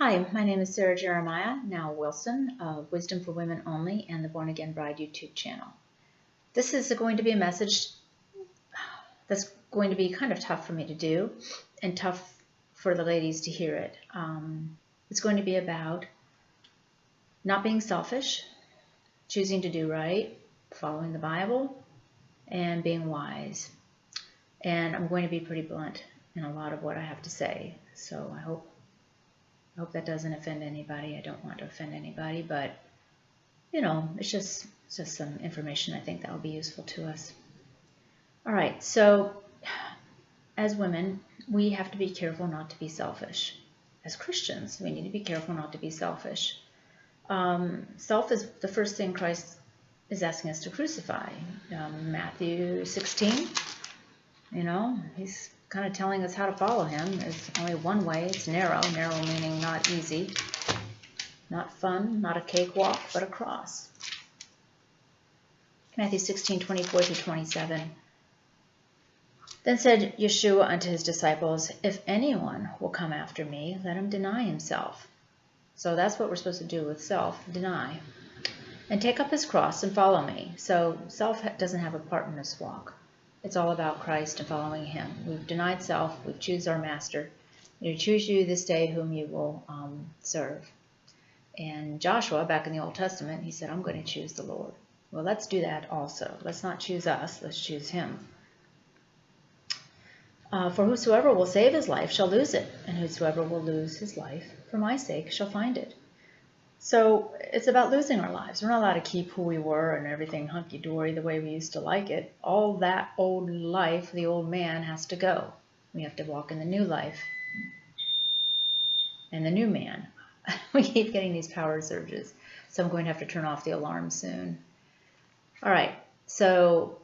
Hi, my name is Sarah Jeremiah, now Wilson, of Wisdom for Women Only and the Born Again Bride YouTube channel. This is going to be a message that's going to be kind of tough for me to do and tough for the ladies to hear it. It's going to be about not being selfish, choosing to do right, following the Bible, and being wise. And I'm going to be pretty blunt in a lot of what I have to say, so I hope that doesn't offend anybody. I don't want to offend anybody, but it's just some information I think that will be useful to us. All right, so as women, we have to be careful not to be selfish. As Christians, we need to be careful not to be selfish. Self is the first thing Christ is asking us to crucify. Matthew 16, he's kind of telling us how to follow him. There's only one way. It's narrow. Narrow meaning not easy, not fun, not a cakewalk, but a cross. Matthew 16:24-27. Then said Yeshua unto his disciples, if anyone will come after me, let him deny himself. So that's what we're supposed to do with self, deny. And take up his cross and follow me. So self doesn't have a part in this walk. It's all about Christ and following him. We've denied self. We choose our master. You choose you this day whom you will serve. And Joshua, back in the Old Testament, he said, I'm going to choose the Lord. Well, let's do that also. Let's not choose us. Let's choose him. For whosoever will save his life shall lose it, and whosoever will lose his life for my sake shall find it. So it's about losing our lives. We're not allowed to keep who we were and everything hunky-dory the way we used to like it. All that old life, the old man, has to go. We have to walk in the new life and the new man. We keep getting these power surges, so I'm going to have to turn off the alarm soon. All right, so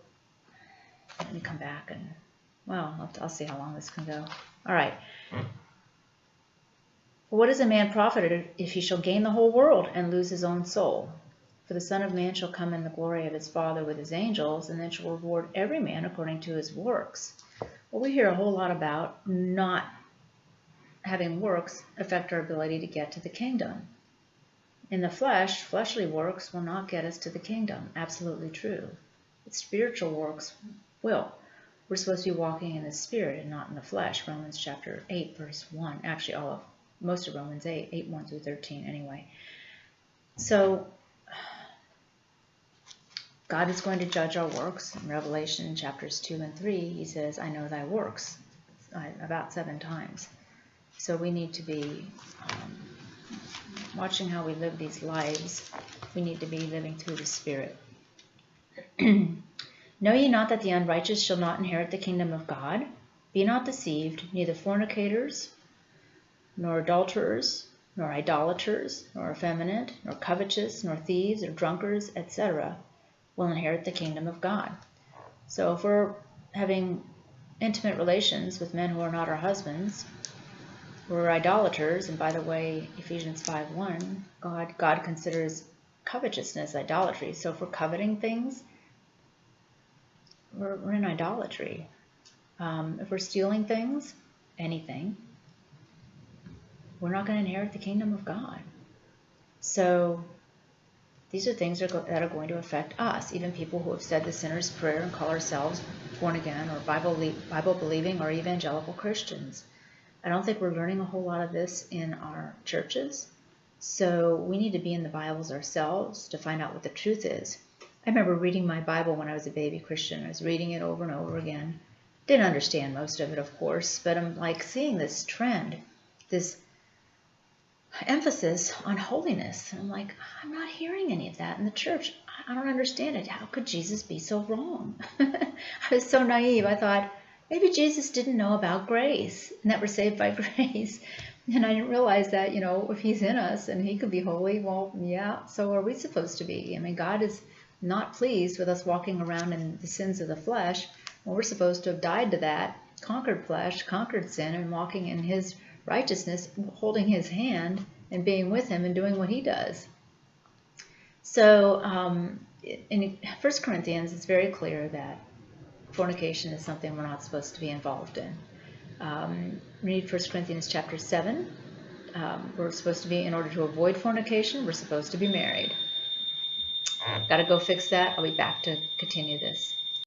let me come back and, well, I'll see how long this can go. All right. What is a man profited if he shall gain the whole world and lose his own soul? For the Son of Man shall come in the glory of his Father with his angels, and then shall reward every man according to his works. Well, we hear a whole lot about not having works affect our ability to get to the kingdom. In the flesh, fleshly works will not get us to the kingdom. Absolutely true. But spiritual works will. We're supposed to be walking in the Spirit and not in the flesh. Romans chapter 8, verse 1. Actually, most of Romans 8, 1 through 13 anyway. So God is going to judge our works. In Revelation chapters 2 and 3, he says, I know thy works, about 7 times. So we need to be watching how we live these lives. We need to be living through the Spirit. Know ye not that the unrighteous shall not inherit the kingdom of God? Be not deceived, neither fornicators, nor adulterers, nor idolaters, nor effeminate, nor covetous, nor thieves, or drunkards, etc., will inherit the kingdom of God. So if we're having intimate relations with men who are not our husbands, we're idolaters, and by the way, Ephesians 5:1, God considers covetousness idolatry. So if we're coveting things, we're in idolatry. If we're stealing things, anything, we're not going to inherit the kingdom of God. So these are things that are going to affect us, even people who have said the sinner's prayer and call ourselves born again or Bible-believing or evangelical Christians. I don't think we're learning a whole lot of this in our churches, so we need to be in the Bibles ourselves to find out what the truth is. I remember reading my Bible when I was a baby Christian. I was reading it over and over again. Didn't understand most of it, of course, but I'm like seeing this trend, this emphasis on holiness. I'm like, I'm not hearing any of that in the church. I don't understand it. How could Jesus be so wrong? I was so naive. I thought, maybe Jesus didn't know about grace and that we're saved by grace. And I didn't realize that, if he's in us and he could be holy, well, yeah, so are we supposed to be. I mean, God is not pleased with us walking around in the sins of the flesh. Well, we're supposed to have died to that, conquered flesh, conquered sin, and walking in his righteousness, holding his hand and being with him and doing what he does. So in 1 Corinthians, it's very clear that fornication is something we're not supposed to be involved in. Read 1 Corinthians chapter 7, We're supposed to be, in order to avoid fornication, we're supposed to be married. Got to go fix that. I'll be back to continue this.